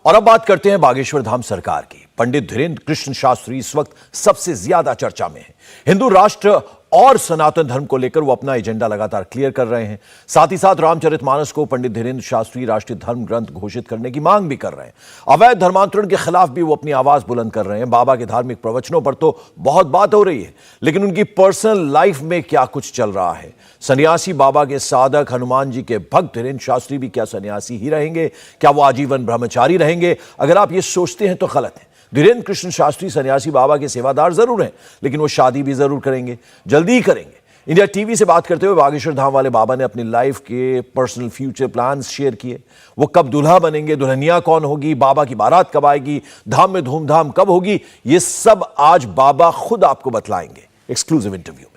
और अब बात करते हैं बागेश्वर धाम सरकार की। पंडित धीरेन्द्र कृष्ण शास्त्री इस वक्त सबसे ज्यादा चर्चा में है। हिंदू राष्ट्र और सनातन धर्म को लेकर वो अपना एजेंडा लगातार क्लियर कर रहे हैं। साथ ही साथ रामचरितमानस को पंडित धीरेन्द्र शास्त्री राष्ट्रीय धर्म ग्रंथ घोषित करने की मांग भी कर रहे हैं। अवैध धर्मांतरण के खिलाफ भी वो अपनी आवाज बुलंद कर रहे हैं। बाबा के धार्मिक प्रवचनों पर तो बहुत बात हो रही है, लेकिन उनकी पर्सनल लाइफ में क्या कुछ चल रहा है? सन्यासी बाबा के साधक, हनुमान जी के भक्त धीरेन्द्र शास्त्री भी क्या सन्यासी ही रहेंगे? क्या वो आजीवन ब्रह्मचारी रहेंगे? अगर आप ये सोचते हैं तो गलत है। धीरेन्द्र कृष्ण शास्त्री सन्यासी बाबा के सेवादार जरूर हैं, लेकिन वो शादी भी जरूर करेंगे, जल्दी ही करेंगे। इंडिया टीवी से बात करते हुए बागेश्वर धाम वाले बाबा ने अपनी लाइफ के पर्सनल फ्यूचर प्लान्स शेयर किए। वो कब दूल्हा बनेंगे, दुल्हनिया कौन होगी, बाबा की बारात कब आएगी, धाम में धूमधाम कब होगी, ये सब आज बाबा खुद आपको बतलाएंगे। एक्सक्लूसिव इंटरव्यू में।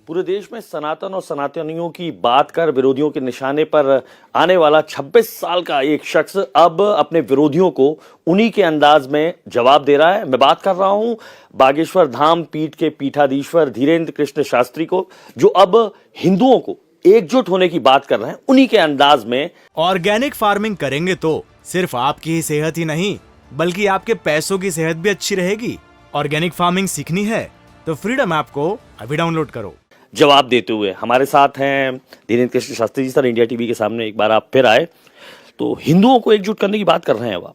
पूरे देश में सनातन और सनातनियों की बात कर विरोधियों के निशाने पर आने वाला 26 साल का एक शख्स अब अपने विरोधियों को उन्हीं के अंदाज में जवाब दे रहा है। मैं बात कर रहा हूं बागेश्वर धाम पीठ के पीठाधीश्वर धीरेन्द्र कृष्ण शास्त्री को, जो अब हिंदुओं को एकजुट होने की बात कर रहे हैं उन्हीं के अंदाज में। ऑर्गेनिक फार्मिंग करेंगे तो सिर्फ आपकी ही सेहत ही नहीं, बल्कि आपके पैसों की सेहत भी अच्छी रहेगी। ऑर्गेनिक फार्मिंग सीखनी है तो फ्रीडम ऐप को अभी डाउनलोड करो। जवाब देते हुए हमारे साथ हैं Dhirendra Krishna Shastri ji. Sir, India TV के सामने एक बार आप फिर आए, तो हिंदुओं को एकजुट करने की बात कर रहे हैं अब आप।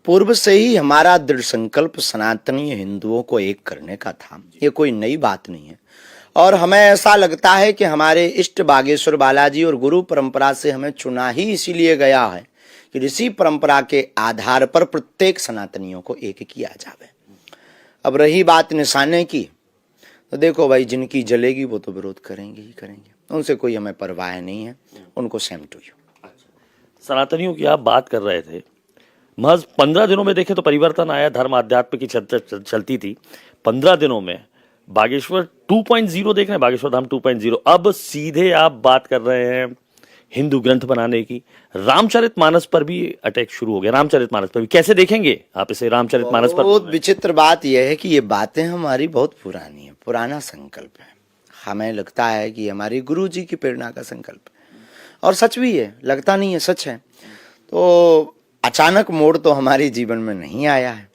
पूर्व से ही हमारा दृढ़ संकल्प सनातनी हिंदुओं को एक करने का था। ये कोई नई बात नहीं है और हमें ऐसा लगता है कि हमारे इष्ट बागेश्वर बालाजी और गुरु परंपरा से हमें चुना ही इसीलिए गया है कि इसी परंपरा के आधार पर प्रत्येक सनातनियों को एक किया जावे। अब रही बात निशाने की, तो देखो भाई, जिनकी जलेगी वो तो विरोध करेंगे ही करेंगे, उनसे कोई हमें परवाह नहीं है। उनको सेम टू यू। सनातनियों की आप बात कर रहे थे, महज 15 दिनों में देखें तो परिवर्तन आया। धर्म अध्यात्म की चर्चा चलती थी, 15 दिनों में बागेश्वर 2.0 देख रहे हैं, बागेश्वर धाम 2.0। अब सीधे आप बात कर रहे हैं हिंदू ग्रंथ बनाने की। रामचरितमानस पर भी अटैक शुरू हो गया। रामचरितमानस पर भी कैसे देखेंगे आप इसे? रामचरितमानस पर बहुत विचित्र बात यह है कि ये बातें हमारी बहुत पुरानी है, पुराना संकल्प है। हमें लगता है कि हमारी गुरु जी की प्रेरणा का संकल्प है और सच भी है, लगता नहीं है, सच है। तो अचानक मोड़ तो हमारे जीवन में नहीं आया है।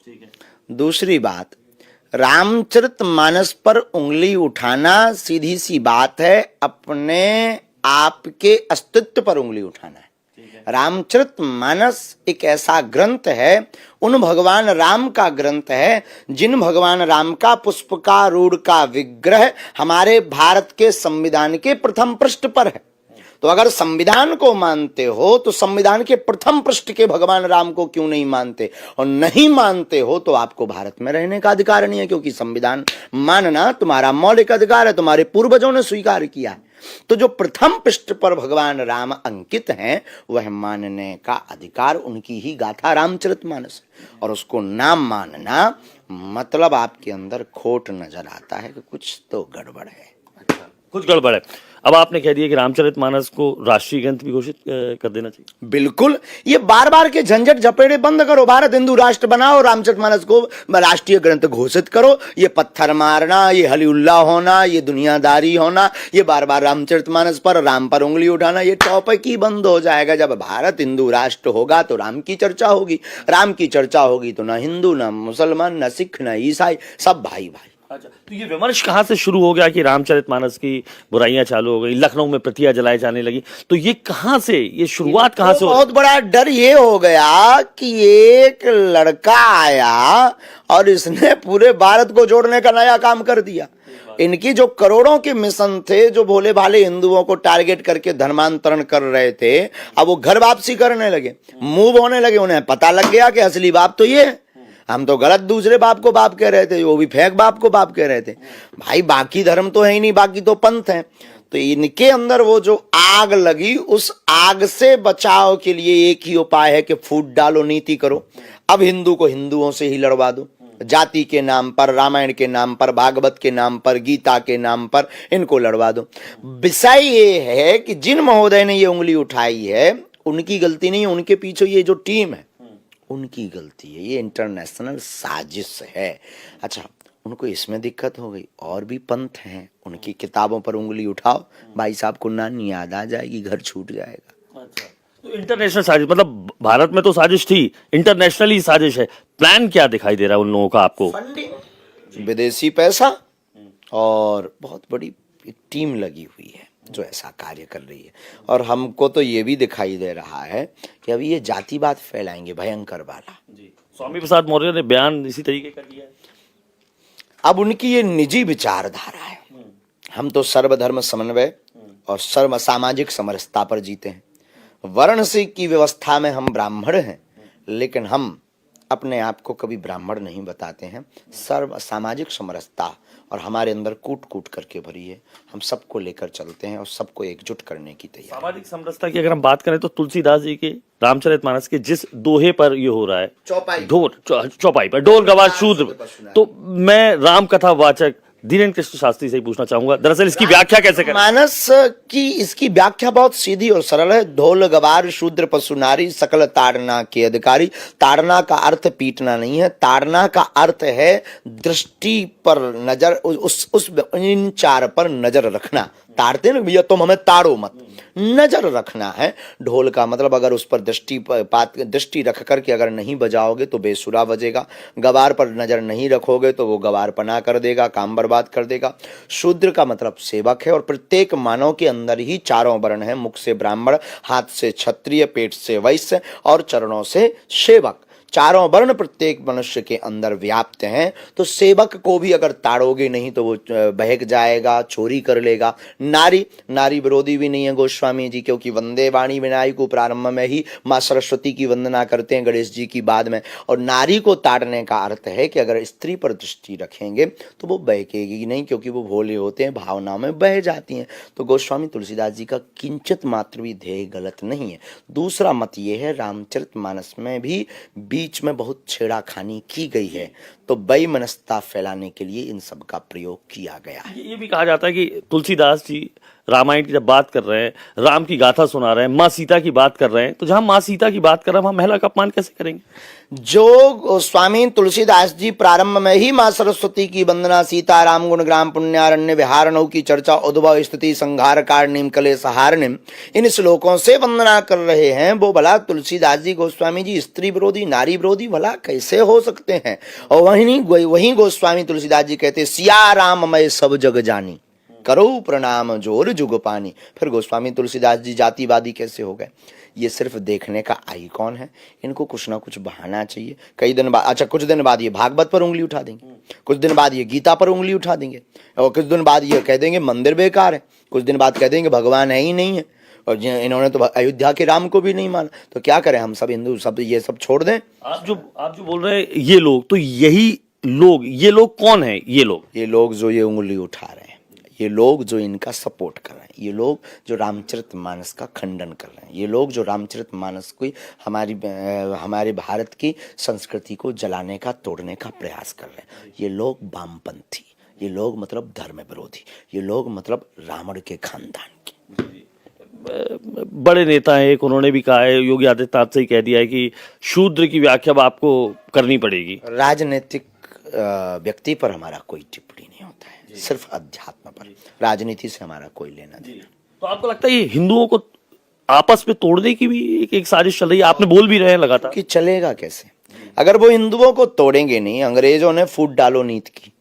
दूसरी बात, रामचरितमानस पर उंगली उठाना सीधी सी बात है, अपने आपके अस्तित्व पर उंगली उठाना है। रामचरितमानस एक ऐसा ग्रंथ है, उन भगवान राम का ग्रंथ है जिन भगवान राम का पुष्पकारूढ़ का विग्रह हमारे भारत के संविधान के प्रथम पृष्ठ पर है। तो अगर संविधान को मानते हो तो संविधान के प्रथम पृष्ठ के भगवान राम को क्यों नहीं मानते? और नहीं मानते हो तो आपको भारत में रहने का अधिकार नहीं है, क्योंकि संविधान मानना तुम्हारा मौलिक अधिकार है, तुम्हारे पूर्वजों ने स्वीकार किया है। तो जो प्रथम पृष्ठ पर भगवान राम अंकित हैं, वह मानने का अधिकार उनकी ही गाथा रामचरितमानस है। और उसको ना मानना मतलब आपके अंदर खोट नजर आता है कि कुछ तो गड़बड़ है। कुछ गड़बड़ है। अब आपने कह दिया कि रामचरितमानस को राष्ट्रीय ग्रंथ भी घोषित कर देना चाहिए। बिल्कुल, ये बार बार के झंझट झपेड़े बंद करो। भारत हिंदू राष्ट्र बनाओ, रामचरितमानस को राष्ट्रीय ग्रंथ घोषित करो। ये पत्थर मारना, ये हलीउल्ला होना, ये दुनियादारी होना, ये बार बार रामचरितमानस पर, राम पर उंगली उठाना, ये टॉपिक ही बंद हो जाएगा। जब भारत हिंदू राष्ट्र होगा तो राम की चर्चा होगी, राम की चर्चा होगी तो ना हिंदू, ना मुसलमान, ना सिख, ना ईसाई, सब भाई भाई। अच्छा, तो ये विमर्श कहां से शुरू हो गया कि रामचरितमानस की बुराइयां चालू हो गई, लखनऊ में प्रतियां जलाई जाने लगी? तो ये कहां से, ये शुरुआत कहां से? बहुत बड़ा डर ये हो गया कि एक लड़का आया और इसने पूरे भारत को जोड़ने का नया काम कर दिया। इनकी जो करोड़ों के मिशन थे, जो भोले भाले हिंदुओं को टारगेट करके धर्मांतरण कर रहे थे, अब वो घर वापसी करने लगे, मूव होने लगे। उन्हें पता लग गया कि असली बाप तो ये है, हम तो गलत दूसरे बाप को बाप कह रहे थे, वो भी फेक बाप को बाप कह रहे थे। भाई बाकी धर्म तो है ही नहीं, बाकी तो पंथ है। तो इनके अंदर वो जो आग लगी, उस आग से बचाव के लिए एक ही उपाय है कि फूट डालो, नीति करो। अब हिंदू को हिंदुओं से ही लड़वा दो, जाति के नाम पर, रामायण के नाम पर, भागवत के नाम पर, गीता के नाम पर इनको लड़वा दो। विषय ये है कि जिन महोदय ने ये उंगली उठाई है उनकी गलती नहीं है, उनके पीछे ये जो टीम है उनकी गलती है। ये इंटरनेशनल साजिश है। अच्छा, उनको इसमें दिक्कत हो गई, और भी पंथ हैं, उनकी किताबों पर उंगली उठाओ, भाई साहब को नानी याद आ जाएगी, घर छूट जाएगा। अच्छा, तो इंटरनेशनल साजिश, मतलब भारत में तो साजिश थी, इंटरनेशनली साजिश है। प्लान क्या दिखाई दे रहा है उन लोगों का आपको? विदेशी पैसा और बहुत बड़ी एक टीम लगी हुई है जो ऐसा कार्य कर रही है। और हमको तो ये भी दिखाई दे रहा है कि अभी ये जातिवाद फैलाएंगे भयंकर वाला। स्वामी प्रसाद मौर्य ने बयान इसी तरीके का दिया है। अब उनकी ये निजी विचारधारा है। हम तो सर्वधर्म समन्वय और सर्व सामाजिक समरसता पर जीते हैं। वर्ण से की व्यवस्था में हम ब्राह्मण हैं, लेकिन हम अपने आप को कभी ब्राह्मण नहीं बताते हैं। सर्व सामाजिक समरसता और हमारे अंदर कूट कूट करके भरी है। हम सबको लेकर चलते हैं और सबको एकजुट करने की तैयारी। सामाजिक समरसता की अगर हम बात करें तो तुलसीदास जी के रामचरितमानस के जिस दोहे पर ये हो रहा है, चौपाई पर ढोल गवार शूद्र, तो मैं राम कथा वाचक धीरेन्द्र कृष्ण शास्त्री से ही पूछना चाहूंगा, दरअसल इसकी व्याख्या कैसे करें? मानस की इसकी व्याख्या बहुत सीधी और सरल है। ढोल गवार शूद्र पशु नारी सकल ताड़ना के अधिकारी। ताड़ना का अर्थ पीटना नहीं है, ताड़ना का अर्थ है दृष्टि पर नजर, उस इन चार पर नजर रखना। ताड़ते ना भैया, तुम हमें ताड़ो मत, नजर रखना है। ढोल का मतलब अगर उस पर दृष्टि रख करके अगर नहीं बजाओगे तो बेसुरा बजेगा। गवार पर नजर नहीं रखोगे तो वो गवार पना कर देगा, काम बर्बाद कर देगा। शूद्र का मतलब सेवक है और प्रत्येक मानव के अंदर ही चारों वर्ण हैं। मुख से ब्राह्मण, हाथ से क्षत्रिय, पेट से वैश्य और चरणों से सेवक। चारों वर्ण प्रत्येक मनुष्य के अंदर व्याप्त हैं। तो सेवक को भी अगर ताड़ोगे नहीं तो वो बहक जाएगा, चोरी कर लेगा। नारी विरोधी भी नहीं है गोस्वामी जी, क्योंकि वंदे वाणी विनायक को प्रारंभ में ही माँ सरस्वती की वंदना करते हैं, गणेश जी की बाद में। और नारी को ताड़ने का अर्थ है कि अगर स्त्री पर दृष्टि रखेंगे तो वो बहकेगी नहीं, क्योंकि वो भोले होते हैं, भावनाओं में बह जाती हैं। तो गोस्वामी तुलसीदास जी का किंचित मात्र भी ध्येय गलत नहीं है। दूसरा मत ये है, रामचरितमानस में भी बीच में बहुत छेड़ाखानी की गई है, तो बेमनस्ता फैलाने के लिए इन सब का प्रयोग किया गया है। ये भी कहा जाता है कि तुलसीदास जी रामायण की जब बात कर रहे हैं, राम की गाथा सुना रहे हैं, माँ सीता की बात कर रहे हैं, तो जहां माँ सीता की बात कर रहे हैं वहां महिला का अपमान कैसे करेंगे? जो स्वामी तुलसीदास जी प्रारंभ में ही माँ सरस्वती की वंदना, सीता राम गुण ग्राम पुण्यारण्य विहारणौ की चर्चा, उद्भव स्थिति संहार कारणिम कलेश हारणिम, इन श्लोकों से वंदना कर रहे हैं, वो भला तुलसीदास जी गोस्वामी जी स्त्री विरोधी, नारी विरोधी भला कैसे हो सकते हैं? और वहीं गोस्वामी तुलसीदास जी कहते सिया राम मैं सब जग जानी, करो प्रणाम जोर जुग पानी। फिर गोस्वामी तुलसीदास जी जातिवादी कैसे हो गए? ये सिर्फ देखने का आइकॉन है। इनको कुछ ना कुछ बहाना चाहिए। कुछ दिन बाद ये भागवत पर उंगली उठा देंगे, कुछ दिन बाद ये गीता पर उंगली उठा देंगे, और कुछ दिन बाद ये कह देंगे मंदिर बेकार है, कुछ दिन बाद कह देंगे भगवान है ही नहीं है, और इन्होंने तो अयोध्या के राम को भी नहीं माना। तो क्या करें हम सब हिंदू, सब ये सब छोड़ दें? आप जो बोल रहे हैं ये लोग, तो ये लोग कौन है? ये लोग जो ये उंगली उठा रहे हैं, ये लोग जो इनका सपोर्ट कर रहे हैं, ये लोग जो रामचरितमानस का खंडन कर रहे हैं, ये लोग जो रामचरितमानस को हमारे भारत की संस्कृति को जलाने का, तोड़ने का प्रयास कर रहे हैं, ये लोग वामपंथी, ये लोग मतलब धर्म विरोधी, ये लोग मतलब रावण के खानदान के बड़े नेता हैं। एक उन्होंने भी कहा है, योगी आदित्यनाथ से ही कह दिया है कि शूद्र की व्याख्या अब आपको करनी पड़ेगी। राजनीतिक व्यक्ति पर हमारा कोई टिप्पणी नहीं होता है, सिर्फ अध्यात्म पर। राजनीति से हमारा कोई लेना देना। तो आपको लगता है ये हिंदुओं को आपस में तोड़ने की भी एक साजिश चल रही है? आपने बोल भी रहे हैं लगातार कि चलेगा कैसे अगर वो हिंदुओं को तोड़ेंगे नहीं? अंग्रेजों ने फूट डालो नीति की,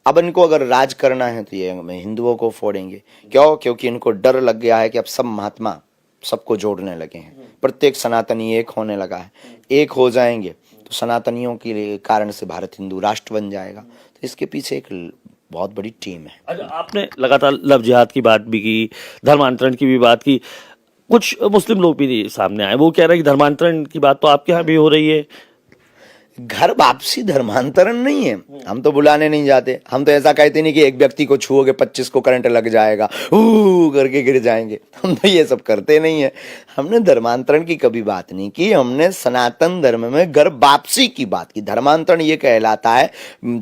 अब इनको अगर राज करना है तो ये हिंदुओं को फोड़ेंगे। क्यों? क्योंकि इनको डर लग गया है कि अब सब महात्मा सबको जोड़ने लगे हैं, प्रत्येक सनातनी एक होने लगा है। एक हो जाएंगे तो सनातनियों के कारण से भारत हिंदू राष्ट्र बन जाएगा। तो इसके पीछे एक बहुत बड़ी टीम है। अच्छा, आपने लगातार लव जिहाद की बात भी की, धर्मांतरण की भी बात की। कुछ मुस्लिम लोग भी सामने आए, वो कह रहे हैं कि धर्मांतरण की बात तो आपके यहाँ भी हो रही है। घर वापसी धर्मांतरण नहीं है। हम तो बुलाने नहीं जाते, हम तो ऐसा कहते नहीं कि एक व्यक्ति को छुओगे 25 को करंट लग जाएगा, करके गिर जाएंगे। हम तो ये सब करते नहीं है। हमने धर्मांतरण की कभी बात नहीं की, हमने सनातन धर्म में घर वापसी की बात की। धर्मांतरण ये कहलाता है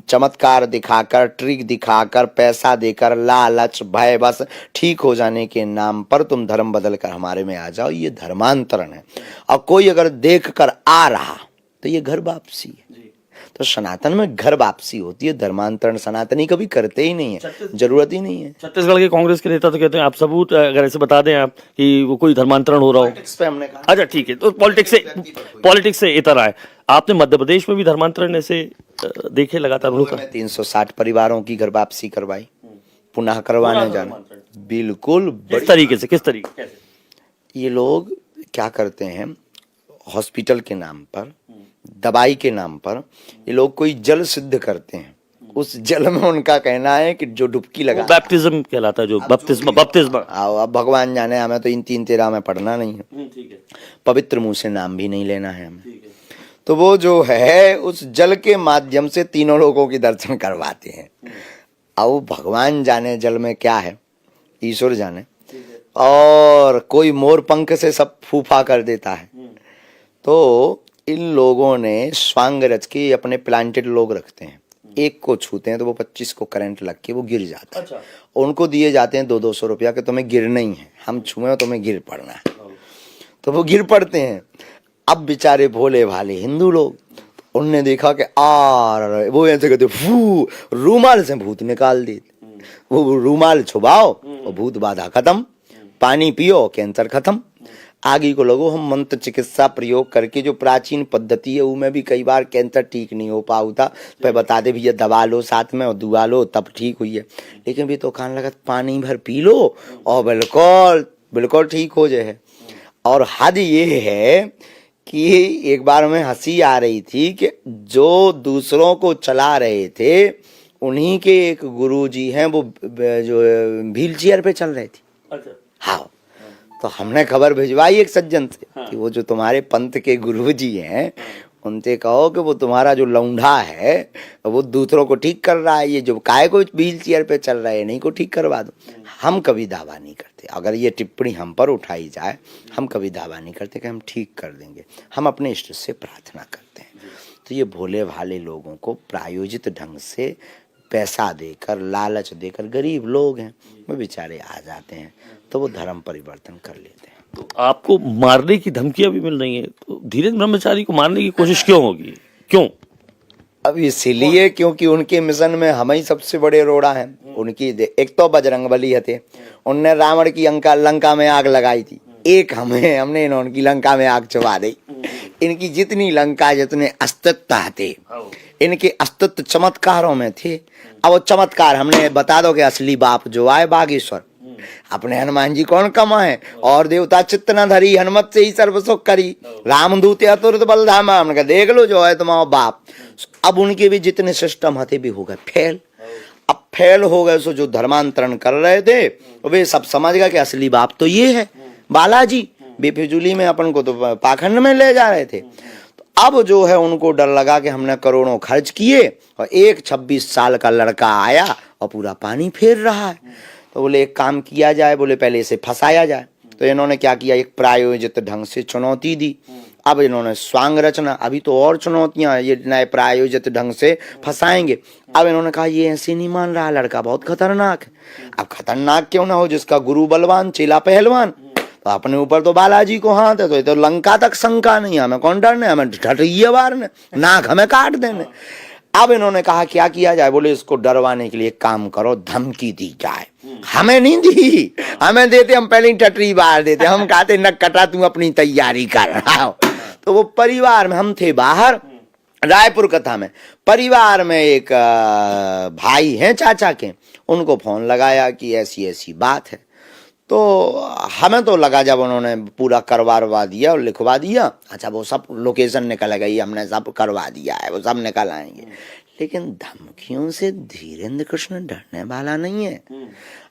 चमत्कार दिखाकर, ट्रिक दिखाकर, पैसा देकर, लालच, भय, बस ठीक हो जाने के नाम पर तुम धर्म बदल कर हमारे में आ जाओ, ये धर्मांतरण है। और कोई अगर देख कर आ रहा तो ये घर वापसी है। तो सनातन में घर वापसी होती है, धर्मांतरण सनातनी कभी करते ही नहीं है, जरूरत ही नहीं है। छत्तीसगढ़ के कांग्रेस के नेता तो कहते हैं आप सबूत अगर ऐसे बता दें आप कि वो कोई धर्मांतरण हो रहा हो। इस पे हमने कहा अच्छा ठीक है, तो पॉलिटिक्स से इतर आए। आपने मध्य प्रदेश में भी धर्मांतरण ऐसे देखे लगातार उनका? 360 परिवारों की घर वापसी करवाई, पुनः करवाने जाना। बिल्कुल। किस तरीके से ये लोग क्या करते हैं, हॉस्पिटल के नाम पर, दवाई के नाम पर ये लोग कोई जल सिद्ध करते हैं। उस जल में उनका कहना है कि जो डुबकी लगा, बैप्टिज्म कहलाता है, जो बपतिस्मा। अब भगवान जाने, हमें तो इन 3-13 में पढ़ना नहीं है, पवित्र मुंह से नाम भी नहीं लेना है हमें। तो वो जो है उस जल के माध्यम से तीनों लोगों की दर्शन करवाते हैं। अब भगवान जाने जल में क्या है, ईश्वर जाने। और कोई मोर पंख से सब फूफा कर देता है। तो इन लोगों ने स्वांग रच के अपने प्लांटेड लोग रखते हैं, एक को छूते हैं तो वो 25 को करंट लग के वो गिर जाता है। उनको दिए जाते हैं 200-200 रुपया कि तुम्हें गिरना ही है, हम छुए हो तुम्हें गिर पड़ना है। तो वो गिर पड़ते हैं। अब बेचारे भोले भाले हिंदू लोग, उनने देखा कि वो ऐसे कहते फू, रूमाल से भूत निकाल देते। वो रूमाल छुपाओ और भूत बाधा खत्म, पानी पियो कैंसर खत्म। आगे को लगो हम मंत्र चिकित्सा प्रयोग करके जो प्राचीन पद्धति है उसमें भी कई बार कैंसर ठीक नहीं हो पाता, फिर बता दे भैया दवा लो साथ में और दुआ लो तब ठीक हुई है। लेकिन भी तो खान लगा पानी भर पी लो और बिल्कुल बिल्कुल ठीक हो जाए। और हद ये है कि एक बार में हंसी आ रही थी कि जो दूसरों को चला रहे थे उन्हीं के एक गुरुजी हैं, वो जो व्हील चेयर पे चल रहे थे। हाँ, तो हमने खबर भिजवाई एक सज्जन से कि वो जो तुम्हारे पंथ के गुरुजी हैं उनसे कहो कि वो तुम्हारा जो लौंडा है वो दूसरों को ठीक कर रहा है, ये जो काय को व्हील चेयर पे चल रहा है नहीं को ठीक करवा दो। हम कभी दावा नहीं करते, अगर ये टिप्पणी हम पर उठाई जाए हम कभी दावा नहीं करते कि हम ठीक कर देंगे, हम अपने इष्ट से प्रार्थना करते हैं। तो ये भोले भाले लोगों को प्रायोजित ढंग से पैसा देकर, लालच देकर, गरीब लोग हैं वो बेचारे आ जाते हैं तो वो धर्म परिवर्तन कर लेते हैं। तो आपको मारने की धमकियां भी मिल रही हैं, तो धीरेन्द्र ब्रह्मचारी को मारने की कोशिश क्यों होगी, क्यों? अब इसीलिए क्योंकि उनके मिशन में हम ही सबसे बड़े रोड़ा हैं। उनकी एक तो बजरंगबली थे, उनने रावण की लंका में आग लगाई थी, एक हमने उनकी लंका में आग छुपा दी। इनकी जितनी लंका जितने अस्तित्व थे, इनके अस्तित्व चमत्कारों में थे। अब वो चमत्कार हमने बता दो कि असली बाप जो आए बागेश्वर, अपने हनुमान जी कौन कमा है, और देवता चित्त न धरी, हनुमत से ही सर्व सुख करी, रामदूत अतुलित बलधामा, हमने कहा देख लो जो है तुम्हारा बाप। अब उनके भी जितने सिस्टम हथे भी हो गए फेल। अब फेल हो गए, सो जो धर्मांतरण कर रहे थे वे सब समझ गए कि असली बाप तो ये है बालाजी, बेफिजूली में अपन को तो पाखंड में ले जा रहे थे। तो अब जो है उनको डर लगा कि हमने करोड़ों खर्च किए और एक 26 साल का लड़का आया और पूरा पानी फेर रहा है। तो बोले एक काम किया जाए, बोले पहले इसे फंसाया जाए। तो इन्होंने क्या किया, एक प्रायोजित ढंग से चुनौती दी। अब इन्होंने स्वांग रचना, अभी तो और चुनौतियां, ये नए प्रायोजित ढंग से फंसाएंगे। अब इन्होंने कहा ये ऐसे नहीं मान रहा, लड़का बहुत खतरनाक है। अब खतरनाक क्यों ना हो, जिसका गुरु बलवान चेला पहलवान, तो अपने ऊपर तो बालाजी को हाथ है, तो ये तो लंका तक शंका नहीं, हमें कौन डरने, हमें ठटिया मारने, नाक हमें काट देने। अब इन्होंने कहा क्या किया जाए, बोले इसको डरवाने के लिए एक काम करो, धमकी दी जाए। हमें नहीं दी, हमें देते हम पहले ही टटरी बार देते, हम कहते न कटा तू अपनी तैयारी कर रहा हो। तो वो परिवार में हम थे बाहर रायपुर कथा में, परिवार में एक भाई हैं चाचा के, उनको फोन लगाया कि ऐसी ऐसी बात है। तो हमें तो लगा जब उन्होंने पूरा करवा दिया और लिखवा दिया, अच्छा वो सब लोकेशन निकल गई, हमने सब करवा दिया है, वो सब निकल आएंगे। लेकिन धमकियों से धीरेन्द्र कृष्ण डरने वाला नहीं है।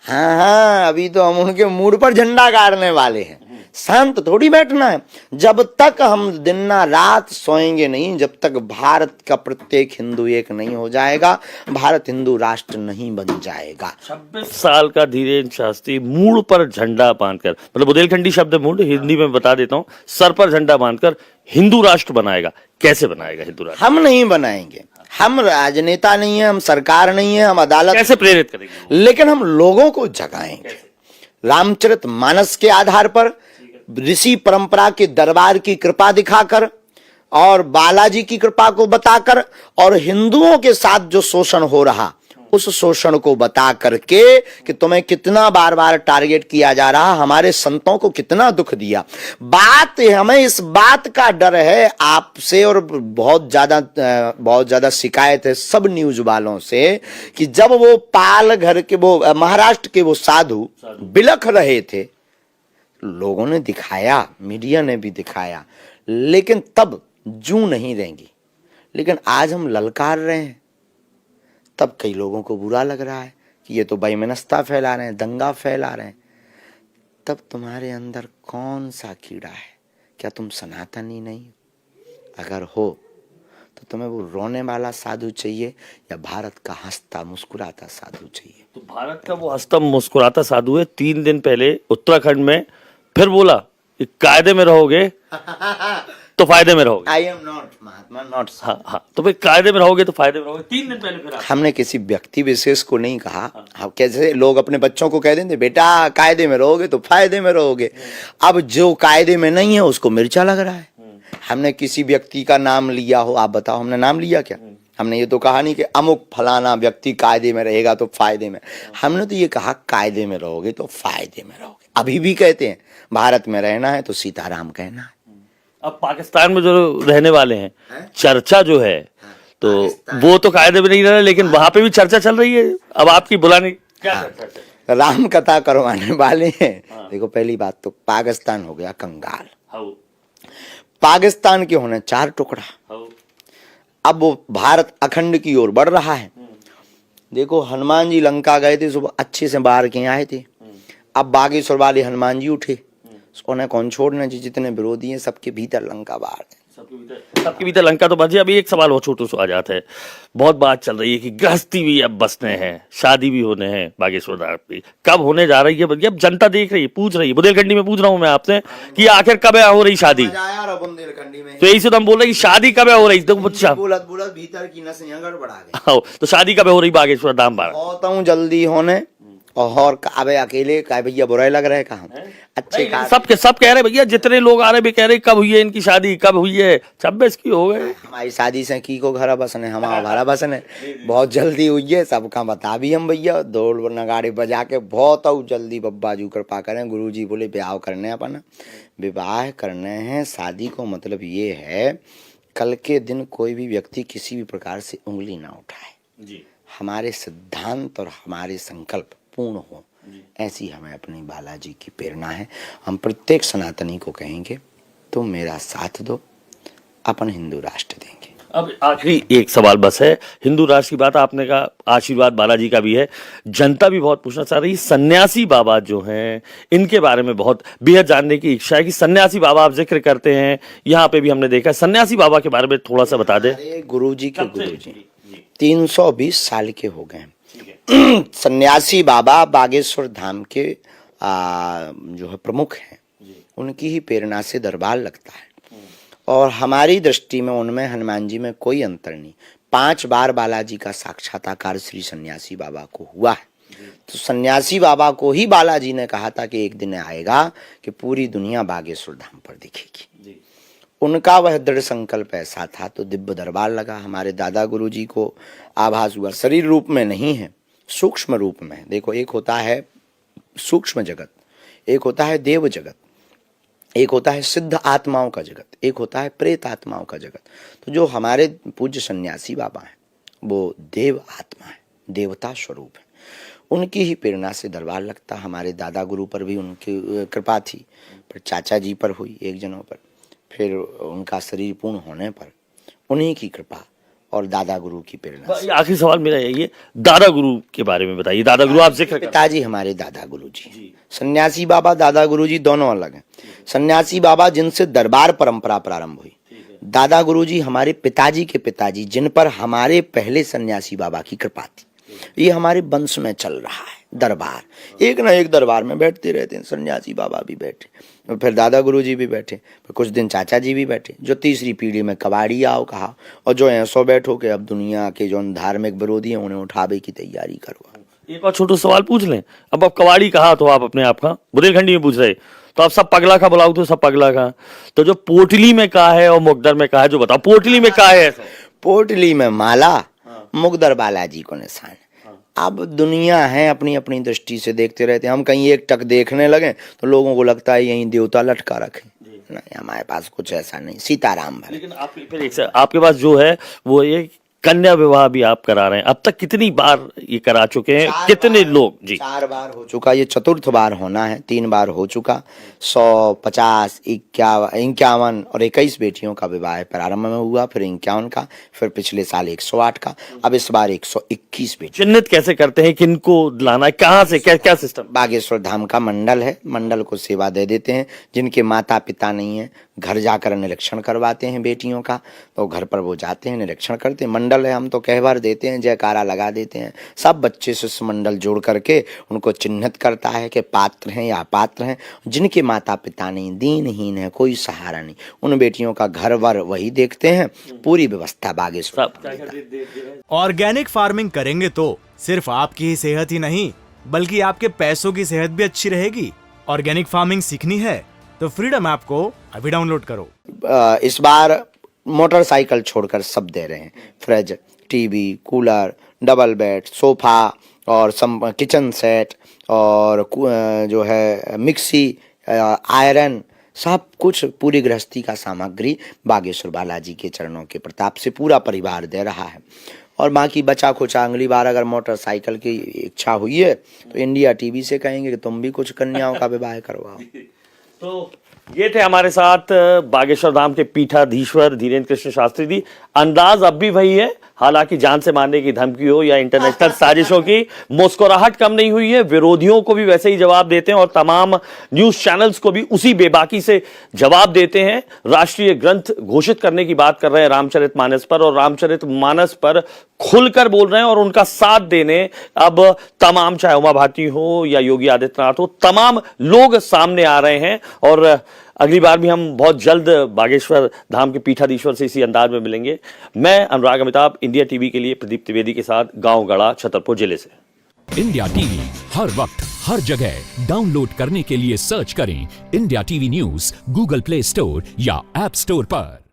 हाँ, अभी तो हम उनके मूड पर झंडा गाड़ने वाले हैं, शांत थोड़ी बैठना है। जब तक हम दिन ना रात सोएंगे नहीं, जब तक भारत का प्रत्येक हिंदू एक नहीं हो जाएगा, भारत हिंदू राष्ट्र नहीं बन जाएगा। 26 साल का धीरेन्द्र शास्त्री मूड पर झंडा बांधकर, मतलब बुंदेलखंडी शब्द मूड हिंदी में बता देता हूँ, सर पर झंडा बांधकर हिंदू राष्ट्र बनाएगा। कैसे बनाएगा हिंदू राष्ट्र? हम नहीं बनाएंगे, हम राजनेता नहीं है, हम सरकार नहीं है, हम अदालत। कैसे प्रेरित करेंगे? लेकिन हम लोगों को जगाएंगे रामचरित मानस के आधार पर, ऋषि परंपरा के दरबार की कृपा दिखाकर और बालाजी की कृपा को बताकर और हिंदुओं के साथ जो शोषण हो रहा उस शोषण को बता करके कि तुम्हें कितना बार बार टारगेट किया जा रहा, हमारे संतों को कितना दुख दिया। बात हमें इस बात का डर है आपसे और बहुत ज्यादा शिकायत है सब न्यूज वालों से कि जब वो पाल घर के वो महाराष्ट्र के वो साधु बिलख रहे थे, लोगों ने दिखाया, मीडिया ने भी दिखाया, लेकिन तब जूं नहीं रहेंगी। लेकिन आज हम ललकार रहे हैं, तब कई लोगों को बुरा लग रहा है कि ये तो बेमनस्ता फैला रहे हैं, दंगा फैला रहे हैं। तब तुम्हारे अंदर कौन सा कीड़ा है? क्या तुम सनातनी नहीं? अगर हो तो तुम्हें वो रोने वाला साधु चाहिए या भारत का हंसता मुस्कुराता साधु चाहिए? तो भारत का वो हंसता मुस्कुराता साधु है। 3 दिन पहले उत्तराखंड में फिर बोला कि कायदे में रहोगे तो फायदे में रहोगे। I am not Mahatma, not. हाँ, तो भाई कायदे में रहोगे तो फायदे में रहोगे। 3 दिन पहले फिर हमने किसी व्यक्ति विशेष को नहीं कहा। हम कैसे लोग अपने बच्चों को कह देंगे बेटा कायदे में रहोगे तो फायदे में रहोगे। अब जो कायदे में नहीं है उसको मिर्चा लग रहा है। हमने किसी व्यक्ति का नाम लिया हो, आप बताओ हमने नाम लिया क्या? हमने ये तो कहा नहीं कि अमुक फलाना व्यक्ति कायदे में रहेगा तो फायदे में। हमने तो ये कहा कायदे में रहोगे तो फायदे में रहोगे। अभी भी कहते हैं भारत में रहना है तो सीताराम कहना है। अब पाकिस्तान में जो रहने वाले हैं, चर्चा जो है तो वो तो कायदे में नहीं रह रहे, लेकिन वहां पे भी चर्चा चल रही है। अब आपकी बुलाने क्या चर्चा है? राम कथा करवाने वाले हैं। देखो पहली बात तो पाकिस्तान हो गया कंगाल। पाकिस्तान के होने 4 टुकड़ा। अब वो भारत अखंड की ओर बढ़ रहा है। देखो हनुमान जी लंका गए थे, सुबह अच्छे से बाहर के आए थे। अब बागेश्वर वाले हनुमान जी उठे, उन्हें कौन छोड़ना जी? जितने विरोधी हैं सबके भीतर लंका बाहर है। सबके भीतर लंका तो बची। अभी एक सवाल और छोटू सा आ जाता है। बहुत बात चल रही है कि गृहस्थी भी अब बसने हैं, शादी भी होने हैं बागेश्वर धाम पे। कब होने जा रही है? अब जनता देख रही है, पूछ रही है। बुंदेलखंडी में पूछ रहा हूँ मैं आपसे कि आखिर कब हो रही शादी? तो यही से तो हम बोल रहे हैं कि शादी कब हो रही? देखो बोलत भीतर की नसें गड़बड़ा गई। तो शादी कब हो रही बागेश्वर धाम पर? बहुत हूँ जल्दी होने। और अबे अकेले का भैया बुराई लग रहा है कहा? अच्छे सब कह रहे भैया, जितने लोग आ रहे भी कह रहे कब हुई है इनकी शादी, कब हुई है? 26 की हो गए। हमारी शादी से की को घर बसने, हमारा बसने बहुत जल्दी हुई है। सबका बता भी हम भैया दौड़ नगाड़े बजा के बहुत जल्दी बब्बा जू कृपा करें। गुरु जी बोले ब्याह करने अपन विवाह करने हैं। शादी को मतलब ये है कल के दिन कोई भी व्यक्ति किसी भी प्रकार से उंगली ना उठाए। हमारे सिद्धांत और हमारे संकल्प पूर्ण हो, ऐसी हमें अपनी बालाजी की प्रेरणा है। हम प्रत्येक सनातनी को कहेंगे तुम मेरा साथ दो, अपन हिंदू राष्ट्र देंगे। अब आखिरी एक सवाल बस है। हिंदू राष्ट्र की बात आपने कहा, आशीर्वाद बालाजी का भी है। जनता भी बहुत पूछना चाह रही है, सन्यासी बाबा जो हैं इनके बारे में बहुत बेहद जानने की इच्छा है कि सन्यासी बाबा आप जिक्र करते हैं, यहाँ पे भी हमने देखा है। सन्यासी बाबा के बारे में थोड़ा सा बता दें। गुरुजी 320 साल के हो गए। सन्यासी बाबा बागेश्वर धाम के जो है प्रमुख हैं, उनकी ही प्रेरणा से दरबार लगता है। और हमारी दृष्टि में उनमें हनुमान जी में कोई अंतर नहीं। 5 बार बालाजी का साक्षात्कार श्री सन्यासी बाबा को हुआ है। तो सन्यासी बाबा को ही बालाजी ने कहा था कि एक दिन आएगा कि पूरी दुनिया बागेश्वर धाम पर दिखेगी। उनका वह दृढ़ संकल्प ऐसा था तो दिव्य दरबार लगा। हमारे दादा गुरु जी को आभास हुआ, शरीर रूप में नहीं है, सूक्ष्म रूप में। देखो एक होता है सूक्ष्म जगत, एक होता है देव जगत, एक होता है सिद्ध आत्माओं का जगत, एक होता है प्रेत आत्माओं का जगत। तो जो हमारे पूज्य सन्यासी बाबा हैं वो देव आत्मा है, देवता स्वरूप है। उनकी ही प्रेरणा से दरबार लगता। हमारे दादा गुरु पर भी उनकी कृपा थी, पर चाचा जी पर हुई, एक जनों पर, फिर उनका शरीर पूर्ण होने पर उन्हीं की कृपा और दादा गुरु की प्रेरणा। आखिरी सवाल मेरा यही है, दादा गुरु के बारे में बताइए। दादा गुरु आप जिक्र पिताजी हमारे दादा गुरु जी। सन्यासी बाबा दादा गुरु जी दोनों अलग हैं। सन्यासी बाबा जिनसे दरबार परंपरा प्रारंभ हुई, दादा गुरु जी हमारे पिताजी के पिताजी, जिन पर हमारे पहले सन्यासी बाबा की कृपा थी। ये हमारे वंश में चल रहा है दरबार। एक ना एक दरबार में बैठते रहते हैं। सन्यासी बाबा भी बैठे, फिर दादा गुरु जी भी बैठे, फिर कुछ दिन चाचा जी भी बैठे। जो तीसरी पीढ़ी में कबाड़ी आओ कहा, और जो ऐसो बैठो कि अब दुनिया के जो धार्मिक विरोधी हैं उन्हें उठावे की तैयारी करवा। एक और छोटा सवाल पूछ लें। अब कवाड़ी कहा तो आप अपने आप का बुंदेलखंडी में पूछ रहे, तो आप सब पगला का बुलाओ तो सब पगला का, तो जो पोटली में कहा है और मुकदर में कहा है, जो बताओ पोटली में कहा है ऐसा? पोटली में माला, मुकदर बालाजी को निशान। अब दुनिया है अपनी अपनी दृष्टि से देखते रहते हैं। हम कहीं एक टक देखने लगे तो लोगों को लगता है यहीं देवता लटका रखे। नहीं, हमारे पास कुछ ऐसा नहीं, सीताराम भले। लेकिन आप फिर एक आपके पास जो है वो एक कन्या विवाह भी आप करा रहे हैं। अब तक कितनी बार ये करा चुके हैं, कितने लोग? जी 4 बार हो चुका, ये 4th बार होना है। 3 बार हो चुका। 100, 50, 51 और 21 बेटियों का विवाह प्रारंभ में हुआ, फिर 51 का, फिर पिछले साल 108 का, अब इस बार 121 बेटी। चिन्हित कैसे करते हैं, किनको लाना है, कहाँ से, क्या क्या सिस्टम? बागेश्वर धाम का मंडल है, मंडल को सेवा दे देते हैं। जिनके माता पिता नहीं है, घर जाकर निरीक्षण करवाते हैं बेटियों का, तो घर पर वो जाते हैं, निरीक्षण करते हैं। मंडल है, हम तो कहवार देते हैं, जयकारा लगा देते हैं। सब बच्चे से मंडल जोड़ करके उनको चिन्हित करता है कि पात्र हैं या अपात्र हैं। जिनके माता पिता नहीं, दीनहीन है, कोई सहारा नहीं, उन बेटियों का घर वर वही देखते हैं। पूरी व्यवस्था बागेश्वर। ऑर्गेनिक फार्मिंग करेंगे तो सिर्फ आपकी ही सेहत ही नहीं बल्कि आपके पैसों की सेहत भी अच्छी रहेगी। ऑर्गेनिक फार्मिंग सीखनी है तो फ्रीडम ऐप को अभी डाउनलोड करो। इस बार मोटरसाइकिल छोड़कर सब दे रहे हैं। Fridge, TV, cooler, double bed, sofa और किचन सेट और जो है मिक्सी, आयरन, सब कुछ पूरी गृहस्थी का सामग्री बागेश्वर बालाजी के चरणों के प्रताप से पूरा परिवार दे रहा है। और बाकी बचा खुचा अगली बार अगर मोटरसाइकिल की इच्छा हुई है तो इंडिया टीवी से कहेंगे कि तुम भी कुछ कन्याओं का विवाह करवाओ। तो ये थे हमारे साथ बागेश्वर धाम के पीठाधीश्वर धीरेन्द्र कृष्ण शास्त्री जी। अंदाज अब भी वही है, हालांकि जान से मारने की धमकी हो या इंटरनेशनल साजिशों की, मुस्कुराहट कम नहीं हुई है। विरोधियों को भी वैसे ही जवाब देते हैं और तमाम न्यूज चैनल्स को भी उसी बेबाकी से जवाब देते हैं। राष्ट्रीय ग्रंथ घोषित करने की बात कर रहे हैं रामचरितमानस पर, और रामचरितमानस पर खुलकर बोल रहे हैं और उनका साथ देने अब तमाम, चाहे उमा भारती हो या योगी आदित्यनाथ हो, तमाम लोग सामने आ रहे हैं। और अगली बार भी हम बहुत जल्द बागेश्वर धाम के पीठाधीश्वर से इसी अंदाज में मिलेंगे। मैं अनुराग अमिताभ, इंडिया टीवी के लिए प्रदीप त्रिवेदी के साथ, गांव गढ़ा, छतरपुर जिले से। इंडिया टीवी हर वक्त हर जगह डाउनलोड करने के लिए सर्च करें India TV news Google play store या ऐप स्टोर पर।